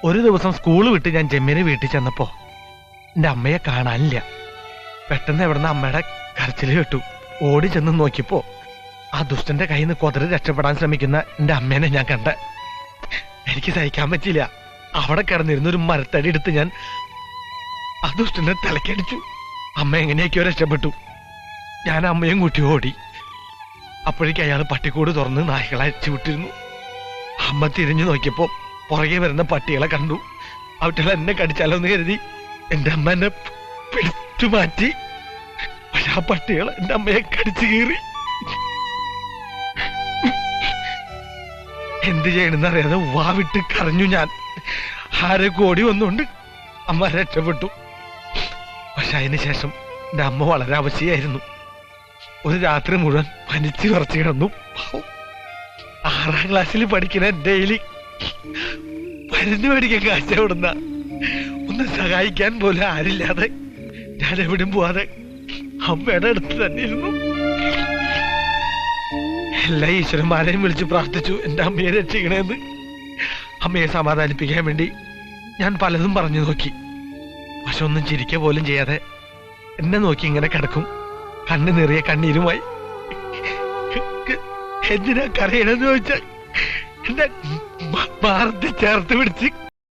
ഒരു ദിവസം സ്കൂൾ വിട്ട് ഞാൻ ജമ്മിനെ വീട്ടിൽ ചെന്നപ്പോ എന്റെ അമ്മയെ കാണാനില്ല. പെട്ടെന്ന് എവിടുന്ന് അമ്മയുടെ കരച്ചില് കേട്ടു. ഓടി ചെന്ന് നോക്കിയപ്പോ ആ ദുഷ്ടന്റെ കയ്യിൽ നിന്ന് കൊതറി രക്ഷപ്പെടാൻ ശ്രമിക്കുന്ന എന്റെ അമ്മേനെ ഞാൻ കണ്ട. എനിക്ക് സഹിക്കാൻ പറ്റിയില്ല. അവിടെ കിടന്നിരുന്ന ഒരു മരത്തടി എടുത്ത് ഞാൻ ആ ദുഷ്ടന്റെ തലക്കടിച്ചു. അമ്മ എങ്ങനെയൊക്കെയോ രക്ഷപ്പെട്ടു. ഞാൻ അമ്മയും കൂട്ടി ഓടി. അപ്പോഴേക്ക് അയാൾ പട്ടിക്കൂട് തുറന്ന് നായ്ക്കളെ അഴിച്ചു വിട്ടിരുന്നു. അമ്മ തിരിഞ്ഞു നോക്കിയപ്പോ പുറകെ വരുന്ന പട്ടികളെ കണ്ടു. അവറ്റകൾ എന്നെ കടിച്ചാലോന്ന് കരുതി എന്റെ അമ്മ എന്നെ പിടിച്ചു മാറ്റി. പക്ഷെ ആ പട്ടികൾ എന്റെ അമ്മയെ കടിച്ചു കീറി. എന്ത് ചെയ്യണമെന്ന് അറിയാതെ വാവിട്ട് കരഞ്ഞു ഞാൻ. ആരെ കോടി വന്നുകൊണ്ട് അമ്മ രക്ഷപ്പെട്ടു. പക്ഷെ അതിനുശേഷം എന്റെ അമ്മ വളരെ അവശയായിരുന്നു. ഒരു രാത്രി മുഴുവൻ പനിച്ച് കുറച്ച് കിടന്നു. 6ാം ക്ലാസ്സിൽ പഠിക്കുന്ന ഡെയിലി മരുന്ന് മേടിക്കാൻ കാശ് എവിടുന്ന. ഒന്ന് സഹായിക്കാൻ പോലും ആരില്ലാതെ ഞാൻ എവിടെയും പോവാതെ അമ്മയുടെ അടുത്ത് തന്നെ ഇരുന്നു. എല്ലാ ഈശ്വരന്മാരെയും വിളിച്ച് പ്രാർത്ഥിച്ചു എന്റെ അമ്മയെ രക്ഷിക്കണേന്ന്. അമ്മയെ സമാധാനിപ്പിക്കാൻ വേണ്ടി ഞാൻ പലതും പറഞ്ഞു നോക്കി. പക്ഷെ ഒന്നും ചിരിക്കുക പോലും ചെയ്യാതെ എന്നെ നോക്കി ഇങ്ങനെ കിടക്കും, കണ്ണു നിറയെ കണ്ണീരുമായി. എന്തിനാ കരയണെന്ന് ചോദിച്ചാൽ എന്നെ മാർത്തി ചേർത്ത് പിടിച്ച്